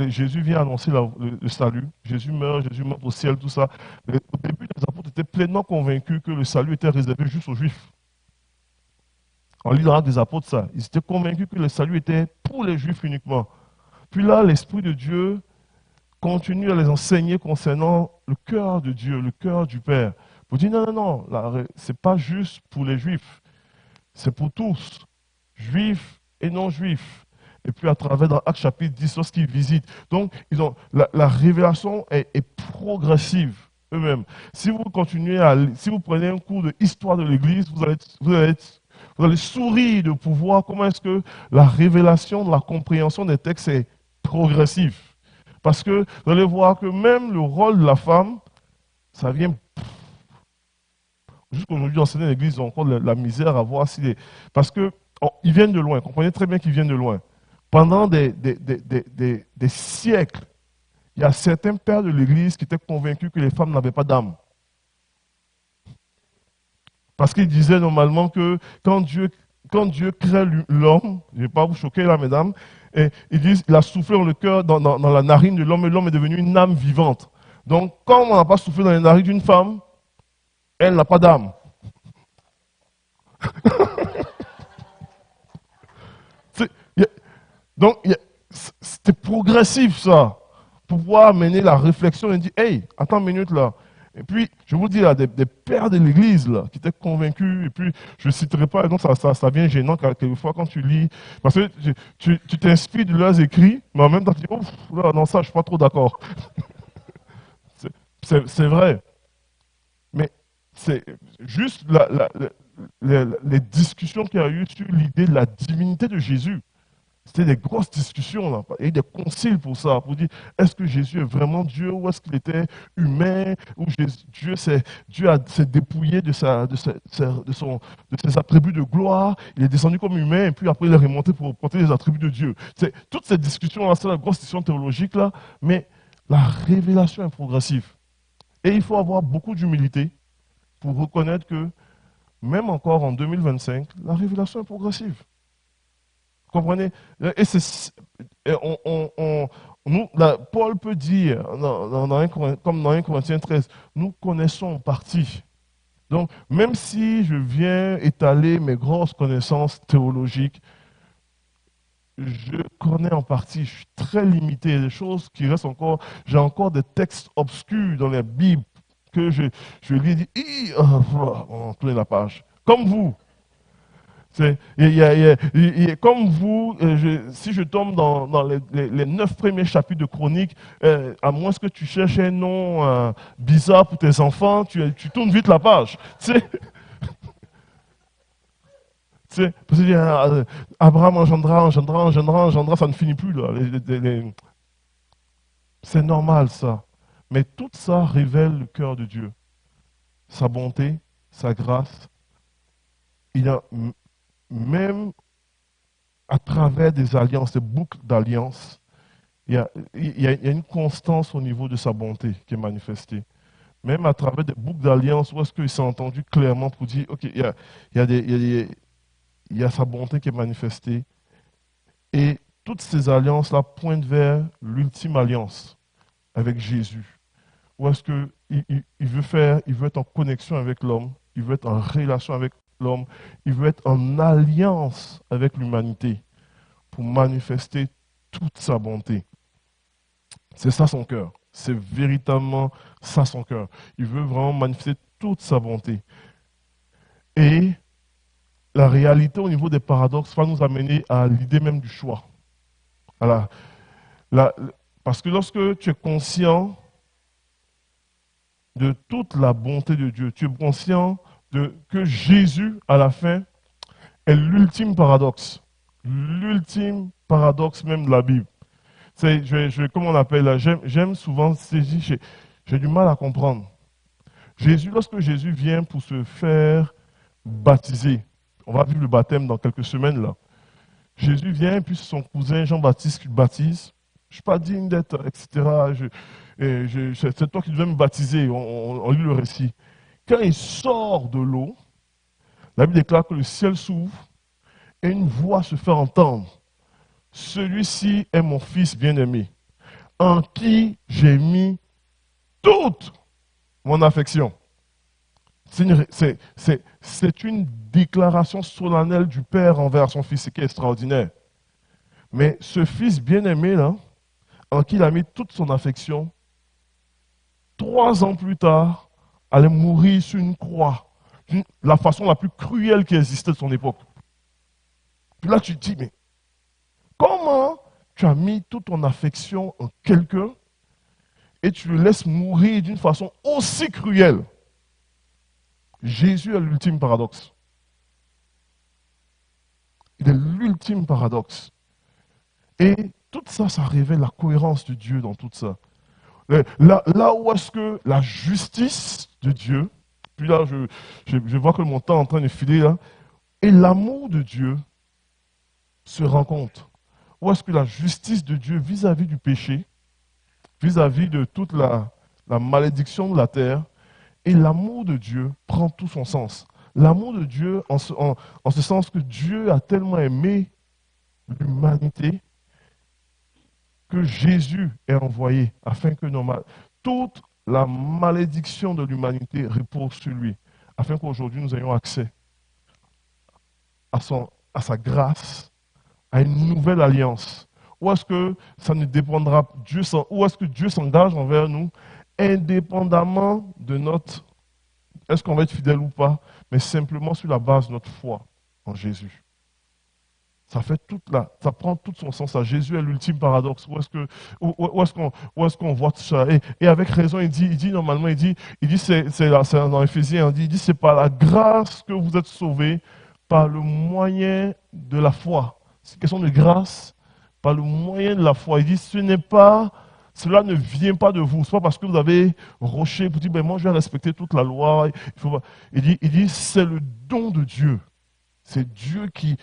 Jésus vient annoncer le salut, Jésus meurt au ciel, tout ça, au début les apôtres étaient pleinement convaincus que le salut était réservé juste aux Juifs. En lisant des apôtres, ça, ils étaient convaincus que le salut était pour les Juifs uniquement. Puis là, l'Esprit de Dieu continue à les enseigner concernant le cœur de Dieu, le cœur du Père. Pour dire non, ce n'est pas juste pour les Juifs, c'est pour tous, Juifs et non-Juifs. Et puis à travers dans Actes chapitre 10, lorsqu'ils visitent. Donc, la révélation est progressive eux-mêmes. Si vous si vous prenez un cours de histoire de l'Église, vous allez sourire de pouvoir comment est-ce que la révélation, la compréhension des textes est progressive. Parce que vous allez voir que même le rôle de la femme, ça vient. Jusqu'aujourd'hui, dans certaines églises, ils ont encore la misère à voir parce qu'ils viennent de loin. Comprenez très bien qu'ils viennent de loin. Pendant des siècles, il y a certains pères de l'Église qui étaient convaincus que les femmes n'avaient pas d'âme. Parce qu'ils disaient normalement que quand Dieu crée l'homme, je ne vais pas vous choquer là, mesdames, et ils disent qu'il a soufflé dans le cœur, dans la narine de l'homme, et l'homme est devenu une âme vivante. Donc, quand on n'a pas soufflé dans les narines d'une femme, elle n'a pas d'âme. C'est- y a- Donc, c'était progressif ça, pour pouvoir amener la réflexion et dire, hey, attends une minute là. Et puis, je vous dis, là, des pères de l'Église là, qui étaient convaincus, et puis je ne citerai pas, donc ça devient gênant quelquefois quand tu lis, parce que tu t'inspires de leurs écrits, mais en même temps tu dis, ouf, là, non, ça, je ne suis pas trop d'accord. C'est vrai, mais c'est juste les discussions qu'il y a eu sur l'idée de la divinité de Jésus. C'était des grosses discussions, là. Il y a eu des conciles pour ça, pour dire est-ce que Jésus est vraiment Dieu ou est-ce qu'il était humain, ou Dieu s'est dépouillé de ses attributs de gloire, il est descendu comme humain et puis après il est remonté pour porter les attributs de Dieu. Toutes ces discussions-là, c'est la grosse discussion théologique, là, mais la révélation est progressive. Et il faut avoir beaucoup d'humilité pour reconnaître que même encore en 2025, la révélation est progressive. Comprenez? Et Paul peut dire, comme dans 1 Corinthiens 13, nous connaissons en partie. Donc, même si je viens étaler mes grosses connaissances théologiques, je connais en partie, je suis très limité. Il y a des choses qui restent encore. J'ai encore des textes obscurs dans la Bible que je lis et dis, on tourne la page. Comme vous. Comme vous, si je tombe dans les 9 premiers chapitres de Chroniques, à moins que tu cherches un nom bizarre pour tes enfants, tu tournes vite la page. Parce que Abraham engendra, ça ne finit plus. Là. C'est normal ça. Mais tout ça révèle le cœur de Dieu. Sa bonté, sa grâce. Il a même à travers des alliances, des boucles d'alliances, il y a une constance au niveau de sa bonté qui est manifestée. Même à travers des boucles d'alliances, où est-ce qu'il s'est entendu clairement pour dire, OK, il y a sa bonté qui est manifestée. Et toutes ces alliances-là pointent vers l'ultime alliance avec Jésus. Où est-ce qu'il veut être en connexion avec l'homme, il veut être en relation avec l'homme, il veut être en alliance avec l'humanité pour manifester toute sa bonté. C'est ça son cœur. C'est véritablement ça son cœur. Il veut vraiment manifester toute sa bonté. Et la réalité au niveau des paradoxes va nous amener à l'idée même du choix. Voilà. Parce que lorsque tu es conscient de toute la bonté de Dieu, tu es conscient que Jésus, à la fin, est l'ultime paradoxe. L'ultime paradoxe même de la Bible. Comment on appelle là, j'aime souvent saisir, j'ai du mal à comprendre. Lorsque Jésus vient pour se faire baptiser, on va vivre le baptême dans quelques semaines là. Jésus vient, puis c'est son cousin Jean-Baptiste qui le baptise. Je ne suis pas digne d'être, etc. C'est toi qui devais me baptiser, on lit le récit. Quand il sort de l'eau, la Bible déclare que le ciel s'ouvre et une voix se fait entendre. Celui-ci est mon fils bien-aimé, en qui j'ai mis toute mon affection. C'est une déclaration solennelle du Père envers son Fils, qui est extraordinaire. Mais ce Fils bien-aimé, là, en qui il a mis toute son affection, 3 ans plus tard, allait mourir sur une croix, la façon la plus cruelle qui existait de son époque. Puis là, tu te dis, mais comment tu as mis toute ton affection en quelqu'un et tu le laisses mourir d'une façon aussi cruelle? Jésus est l'ultime paradoxe. Il est l'ultime paradoxe. Et tout ça, ça révèle la cohérence de Dieu dans tout ça. Là où est-ce que la justice de Dieu, puis là, je vois que mon temps est en train de filer là, et l'amour de Dieu se rencontrent. où est-ce que la justice de Dieu vis-à-vis du péché, vis-à-vis de toute la malédiction de la terre, et l'amour de Dieu prend tout son sens. L'amour de Dieu en ce sens que Dieu a tellement aimé l'humanité que Jésus est envoyé afin que toute la malédiction de l'humanité repose sur lui, afin qu'aujourd'hui nous ayons accès à sa grâce, à une nouvelle alliance. Où est-ce que ça ne dépendra, où est-ce que Dieu s'engage envers nous, indépendamment de notre, est-ce qu'on va être fidèle ou pas, mais simplement sur la base de notre foi en Jésus. Ça prend tout son sens. Jésus est l'ultime paradoxe. Où est-ce qu'on voit tout ça? Et avec raison, il dit normalement, c'est dans Éphésiens, il dit, c'est par la grâce que vous êtes sauvés, par le moyen de la foi. C'est une question de grâce, par le moyen de la foi. Il dit, cela ne vient pas de vous. Ce n'est pas parce que vous avez roché, vous dites, ben moi je vais respecter toute la loi. Il dit, c'est le don de Dieu. C'est Dieu qui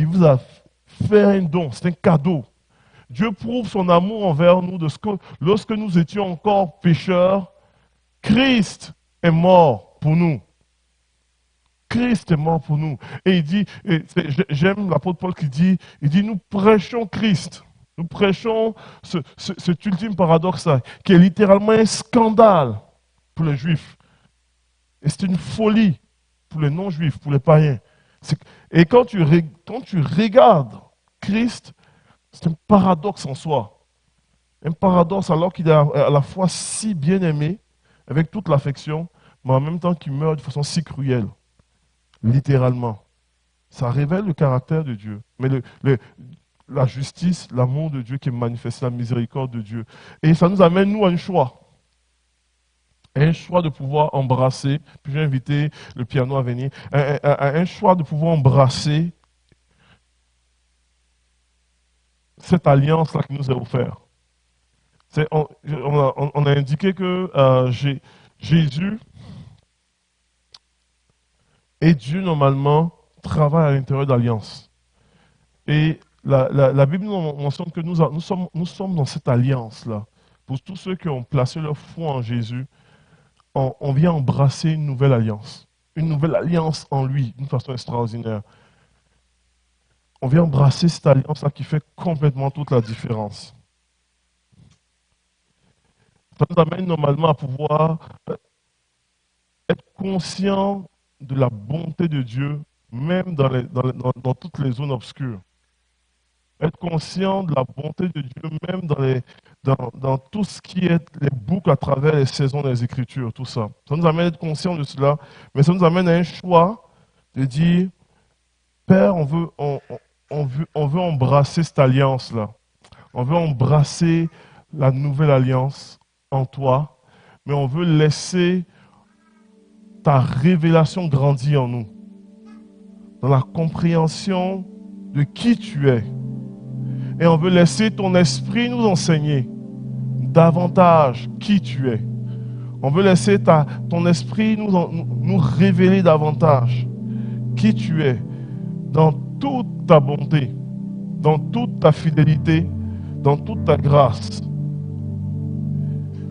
vous a fait un don, c'est un cadeau. Dieu prouve son amour envers nous lorsque nous étions encore pécheurs, Christ est mort pour nous. Christ est mort pour nous. Et il dit, j'aime l'apôtre Paul qui dit, nous prêchons Christ. Nous prêchons cet ultime paradoxe qui est littéralement un scandale pour les Juifs. Et c'est une folie pour les non-Juifs, pour les païens. Et quand tu regardes Christ, c'est un paradoxe en soi. Un paradoxe alors qu'il est à la fois si bien aimé, avec toute l'affection, mais en même temps qu'il meurt de façon si cruelle. Littéralement. Ça révèle le caractère de Dieu. Mais la justice, l'amour de Dieu qui est manifesté, la miséricorde de Dieu. Et ça nous amène, nous, à un choix. Un choix de pouvoir embrasser, puis j'ai invité le piano à venir, un choix de pouvoir embrasser cette alliance-là qui nous est offerte. On a indiqué que Jésus et Dieu, normalement, travaillent à l'intérieur d'alliance. Et la Bible nous mentionne que nous sommes dans cette alliance-là. Pour tous ceux qui ont placé leur foi en Jésus, on vient embrasser une nouvelle alliance. Une nouvelle alliance en lui, d'une façon extraordinaire. On vient embrasser cette alliance-là qui fait complètement toute la différence. Ça nous amène normalement à pouvoir être conscient de la bonté de Dieu, même dans toutes les zones obscures. Être conscient de la bonté de Dieu, même dans tout ce qui est les boucles à travers les saisons des Écritures, tout ça. Ça nous amène à être conscient de cela, mais ça nous amène à un choix de dire, Père, on veut embrasser cette alliance-là. On veut embrasser la nouvelle alliance en toi, mais on veut laisser ta révélation grandir en nous, dans la compréhension de qui tu es. Et on veut laisser ton esprit nous enseigner davantage qui tu es. On veut laisser ton esprit nous révéler davantage qui tu es, dans toute ta bonté, dans toute ta fidélité, dans toute ta grâce.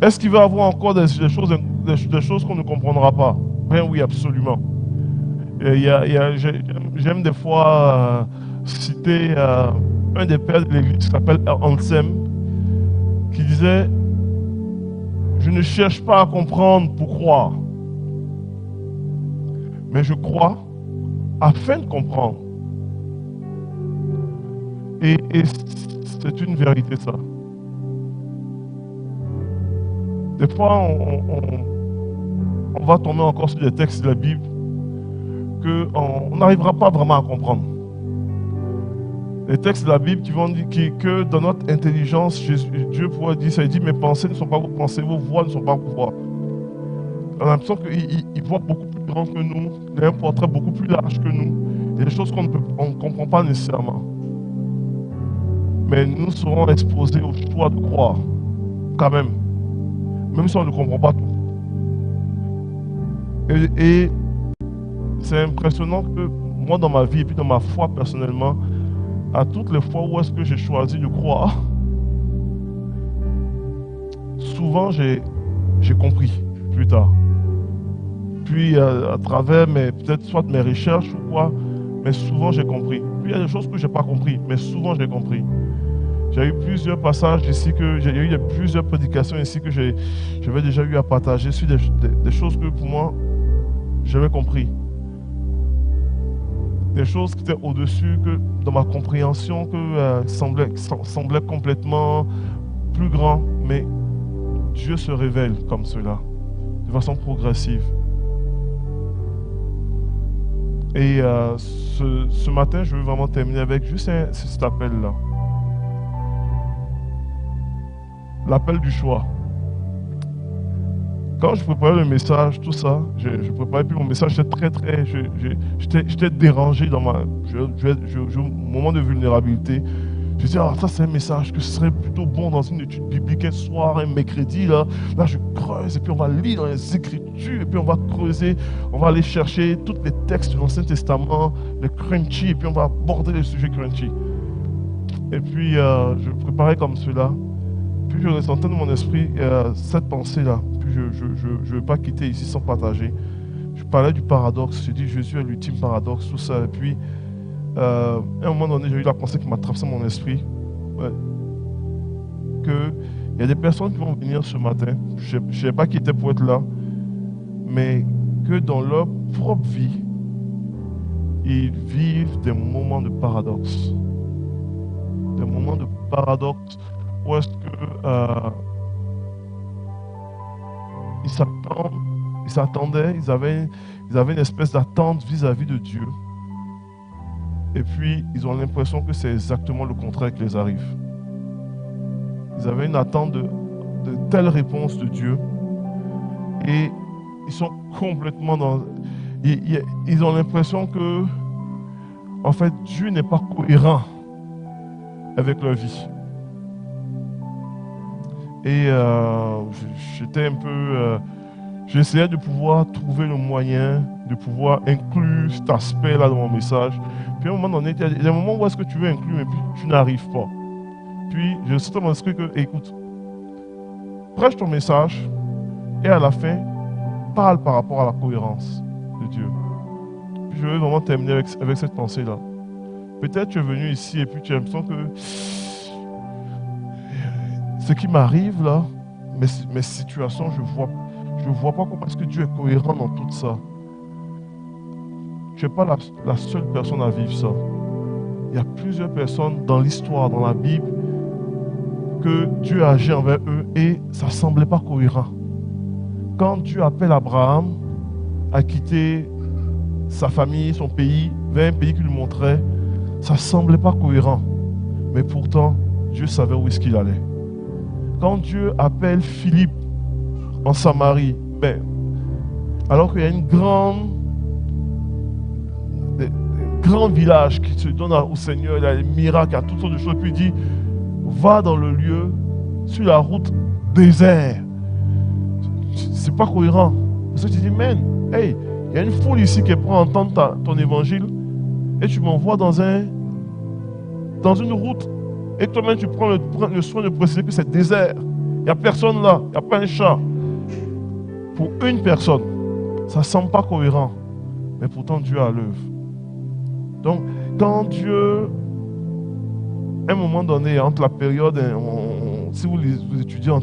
Est-ce qu'il va y avoir encore des choses qu'on ne comprendra pas? Ben oui, absolument. J'aime des fois citer un des pères de l'Église qui s'appelle Anselme, qui disait « Je ne cherche pas à comprendre pour croire, mais je crois afin de comprendre. » Et c'est une vérité, ça. Des fois, on va tomber encore sur des textes de la Bible qu'on n'arrivera pas vraiment à comprendre. Les textes de la Bible qui vont dire que dans notre intelligence, Dieu pourrait dire ça. Il dit, mes pensées ne sont pas vos pensées, vos voix ne sont pas vos voix. On a l'impression qu'il voit beaucoup plus grand que nous, il a un portrait beaucoup plus large que nous. Il y a des choses qu'on ne comprend pas nécessairement. Mais nous serons exposés au choix de croire, quand même si on ne comprend pas tout. Et c'est impressionnant que moi, dans ma vie et puis dans ma foi personnellement, à toutes les fois où est-ce que j'ai choisi de croire, souvent j'ai compris plus tard. Puis à travers peut-être soit mes recherches ou quoi, mais souvent j'ai compris. Puis il y a des choses que je n'ai pas compris, mais souvent j'ai compris. J'ai eu plusieurs passages ici, j'ai eu plusieurs prédications ici que j'avais déjà eu à partager sur des choses que pour moi, j'avais compris. Des choses qui étaient au-dessus que dans ma compréhension, que semblait complètement plus grand, mais Dieu se révèle comme cela, de façon progressive. Et ce matin, je veux vraiment terminer avec juste cet appel-là. L'appel du choix. Quand je préparais le message, tout ça, je préparais plus mon message, j'étais dérangé dans au moment de vulnérabilité. Je disais, ah, ça c'est un message que ce serait plutôt bon dans une étude biblique un soir, un mercredi, là je creuse et puis on va lire dans les Écritures et puis on va creuser, on va aller chercher tous les textes de l'Ancien Testament, le crunchy, et puis on va aborder les sujets crunchy. Et puis je préparais comme cela. Puis je ressentais dans mon esprit cette pensée-là. Puis je ne veux pas quitter ici sans partager. Je parlais du paradoxe. J'ai dit Jésus est l'ultime paradoxe, tout ça. Et puis, à un moment donné, j'ai eu la pensée qui m'a traversé mon esprit. Ouais, qu'il y a des personnes qui vont venir ce matin. Je ne sais pas qui était pour être là. Mais que dans leur propre vie, ils vivent des moments de paradoxe. Des moments de paradoxe. Où est-ce que ils s'attendaient, ils avaient une espèce d'attente vis-à-vis de Dieu. Et puis, ils ont l'impression que c'est exactement le contraire qui les arrive. Ils avaient une attente de telle réponse de Dieu. Et ils sont complètement dans... Ils ont l'impression que, en fait, Dieu n'est pas cohérent avec leur vie. Et j'étais un peu... j'essayais de pouvoir trouver le moyen de pouvoir inclure cet aspect-là dans mon message. Puis à un moment donné, il y a des moments où est-ce que tu veux inclure, mais puis tu n'arrives pas. Puis je suis dans mon esprit que, écoute, prêche ton message et à la fin, parle par rapport à la cohérence de Dieu. Puis je veux vraiment terminer avec cette pensée-là. Peut-être tu es venu ici et puis tu as l'impression que... ce qui m'arrive là, mes situations, je vois pas comment est-ce que Dieu est cohérent dans tout ça. Tu n'es pas la seule personne à vivre ça. Il y a plusieurs personnes dans l'histoire, dans la Bible, que Dieu a agi envers eux et ça ne semblait pas cohérent. Quand Dieu appelle Abraham à quitter sa famille, son pays, vers un pays qu'il lui montrait, ça ne semblait pas cohérent. Mais pourtant, Dieu savait où est-ce qu'il allait. Quand Dieu appelle Philippe en Samarie, alors qu'il y a un grand village qui se donne au Seigneur, il y a des miracles, il y a toutes sortes de choses, puis il dit, va dans le lieu, sur la route désert. C'est pas cohérent. Parce que tu dis, man, hey, il y a une foule ici qui est prête à entendre ton évangile, et tu m'envoies dans une route, et toi-même tu prends le soin de préciser que c'est désert. Il n'y a personne là, il n'y a pas un chat. Pour une personne, ça ne semble pas cohérent, mais pourtant Dieu a l'œuvre. Donc, quand Dieu, à un moment donné, entre la période, si vous étudiez en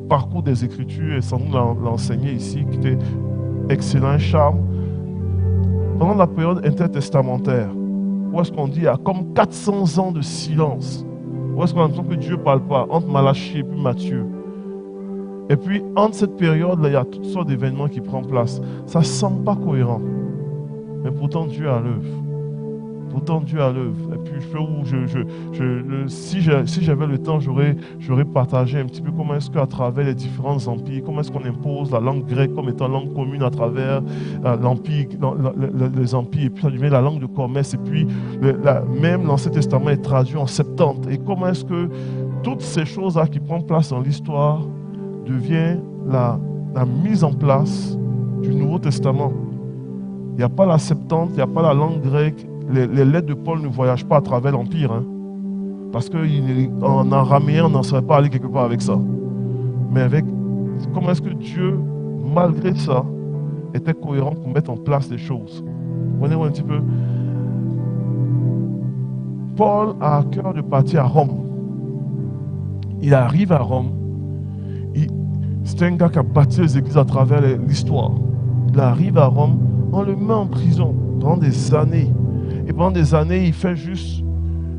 parcours des Écritures, et sans nous l'enseigner ici, qui était excellent, un charme, pendant la période intertestamentaire, où est-ce qu'on dit, il y a comme 400 ans de silence, où est-ce qu'on a l'impression que Dieu ne parle pas, entre Malachie et puis Matthieu. Et puis, entre cette période-là, il y a toutes sortes d'événements qui prennent place. Ça ne semble pas cohérent. Mais pourtant, Dieu a l'œuvre. Pourtant, Dieu a l'œuvre. Et puis, si j'avais le temps, j'aurais partagé un petit peu comment est-ce qu'à travers les différents empires, comment est-ce qu'on impose la langue grecque comme étant langue commune à travers l'empire, les empires. Et puis, ça devient la langue de commerce. Et puis, même l'Ancien Testament est traduit en 70. Et comment est-ce que toutes ces choses-là qui prennent place dans l'histoire devient la mise en place du Nouveau Testament. Il n'y a pas la Septante, il n'y a pas la langue grecque. les lettres de Paul ne voyagent pas à travers l'Empire. Hein, parce qu'en araméen, on n'en serait pas allé quelque part avec ça. Mais comment est-ce que Dieu, malgré ça, était cohérent pour mettre en place les choses? Comprenez-vous un petit peu? Paul a à cœur de partir à Rome. Il arrive à Rome. C'est un gars qui a bâti les églises à travers l'histoire. Il arrive à Rome, on le met en prison pendant des années. Et pendant des années, il fait juste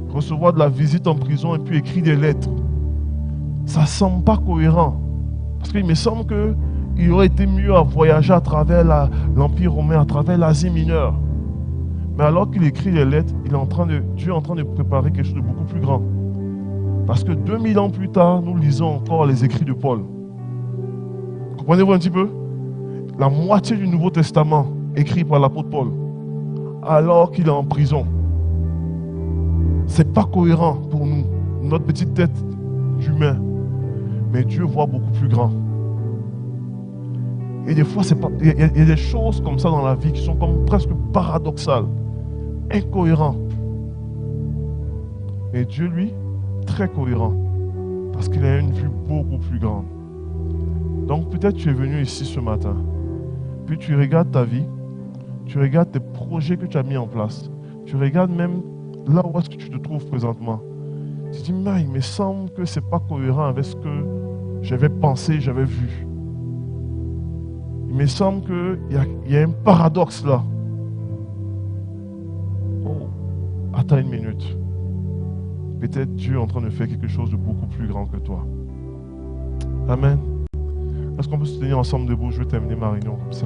recevoir de la visite en prison et puis écrire des lettres. Ça ne semble pas cohérent. Parce qu'il me semble qu'il aurait été mieux à voyager à travers l'Empire romain, à travers l'Asie mineure. Mais alors qu'il écrit les lettres, Dieu est en train de préparer quelque chose de beaucoup plus grand. Parce que 2000 ans plus tard, nous lisons encore les écrits de Paul. Comprenez-vous un petit peu? La moitié du Nouveau Testament écrit par l'apôtre Paul, alors qu'il est en prison. C'est pas cohérent pour nous, notre petite tête d'humain. Mais Dieu voit beaucoup plus grand. Et des fois, il y a des choses comme ça dans la vie qui sont comme presque paradoxales, incohérentes. Mais Dieu, lui, très cohérent, parce qu'il a une vue beaucoup plus grande. Donc peut-être tu es venu ici ce matin, puis tu regardes ta vie, tu regardes tes projets que tu as mis en place, tu regardes même là où est-ce que tu te trouves présentement. Tu te dis, mais il me semble que ce n'est pas cohérent avec ce que j'avais pensé, j'avais vu. Il me semble qu'il y a un paradoxe là. Oh, attends une minute. Peut-être Dieu est en train de faire quelque chose de beaucoup plus grand que toi. Amen. Est-ce qu'on peut se tenir ensemble debout? Je vais terminer ma réunion comme ça.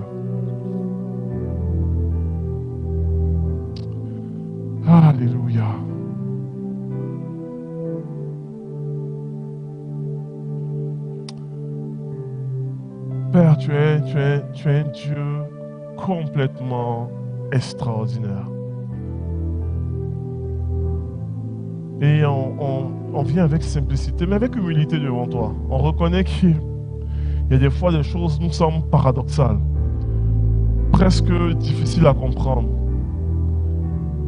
Alléluia. Père, tu es un Dieu complètement extraordinaire. Et on vient avec simplicité, mais avec humilité devant toi. On reconnaît qu'il y a des fois des choses nous semblent paradoxales, presque difficiles à comprendre,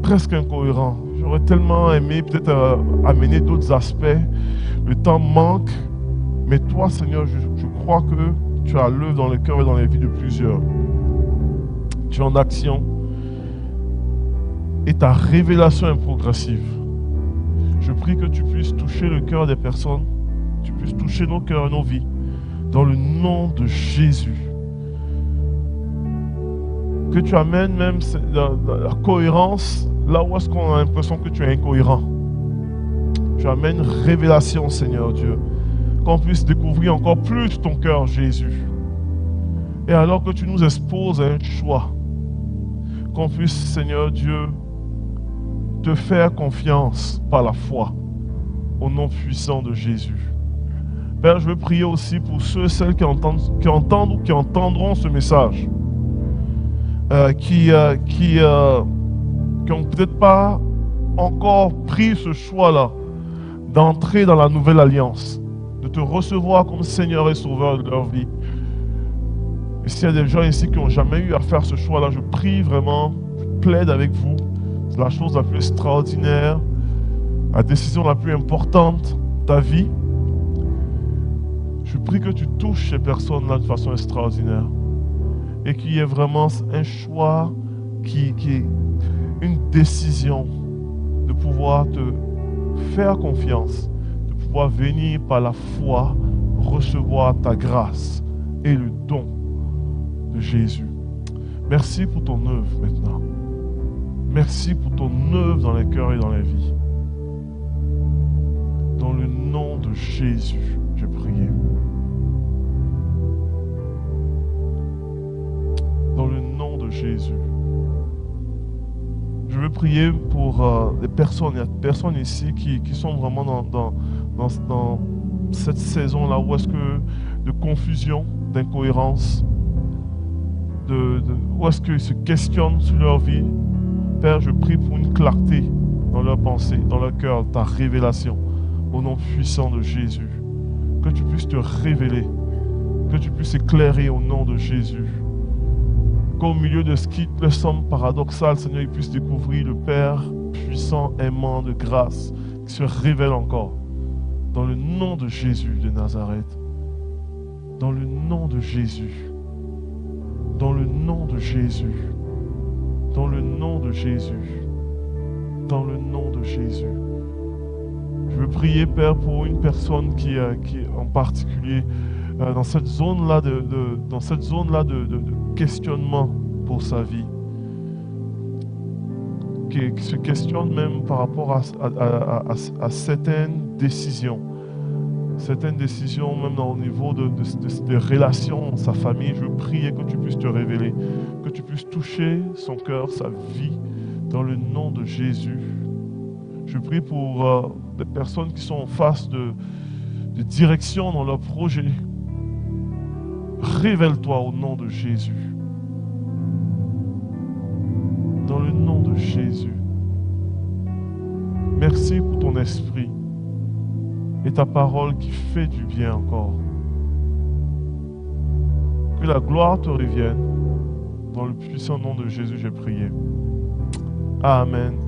presque incohérents. J'aurais tellement aimé peut-être amener d'autres aspects. Le temps manque, mais toi, Seigneur, je crois que tu as l'œuvre dans le cœur et dans les vies de plusieurs. Tu es en action et ta révélation est progressive. Je prie que tu puisses toucher le cœur des personnes, tu puisses toucher nos cœurs et nos vies, dans le nom de Jésus. Que tu amènes même la cohérence là où est-ce qu'on a l'impression que tu es incohérent. Tu amènes révélation, Seigneur Dieu. Qu'on puisse découvrir encore plus ton cœur, Jésus. Et alors que tu nous exposes à un choix, qu'on puisse, Seigneur Dieu, te faire confiance par la foi, au nom puissant de Jésus. Père, je veux prier aussi pour ceux et celles qui entendent ou qui entendront ce message, qui n'ont peut-être pas encore pris ce choix-là d'entrer dans la nouvelle alliance, de te recevoir comme Seigneur et Sauveur de leur vie. Et s'il y a des gens ici qui n'ont jamais eu à faire ce choix-là, je prie vraiment, je plaide avec vous. C'est la chose la plus extraordinaire, la décision la plus importante de ta vie. Je prie que tu touches ces personnes-là de façon extraordinaire. Et qu'il y ait vraiment un choix, une décision de pouvoir te faire confiance, de pouvoir venir par la foi recevoir ta grâce et le don de Jésus. Merci pour ton œuvre maintenant. Merci pour ton œuvre dans les cœurs et dans les vies. Dans le nom de Jésus, je prie. Dans le nom de Jésus. Je veux prier pour les personnes. Il y a des personnes ici qui sont vraiment dans cette saison-là où est-ce que de confusion, d'incohérence, où est-ce qu'ils se questionnent sur leur vie. Père, je prie pour une clarté dans leur pensée, dans leur cœur, ta révélation, au nom puissant de Jésus. Que tu puisses te révéler, que tu puisses éclairer au nom de Jésus. qu'au milieu de ce qui leur semble paradoxal, Seigneur, ils puissent découvrir le Père puissant, aimant, de grâce, qui se révèle encore. Dans le nom de Jésus de Nazareth. Dans le nom de Jésus. Dans le nom de Jésus. Dans le nom de Jésus. Dans le nom de Jésus. Je veux prier, Père, pour une personne qui en particulier, dans cette zone-là de questionnement pour sa vie, qui se questionne même par rapport à certaines décisions même au niveau de relations dans sa famille. Je prie que tu puisses te révéler, que tu puisses toucher son cœur, sa vie, dans le nom de Jésus. Je prie pour des personnes qui sont en face de direction dans leur projet. Révèle-toi au nom de Jésus. Dans le nom de Jésus. Merci pour ton esprit et ta parole qui fait du bien encore. Que la gloire te revienne. Dans le puissant nom de Jésus, j'ai prié. Amen.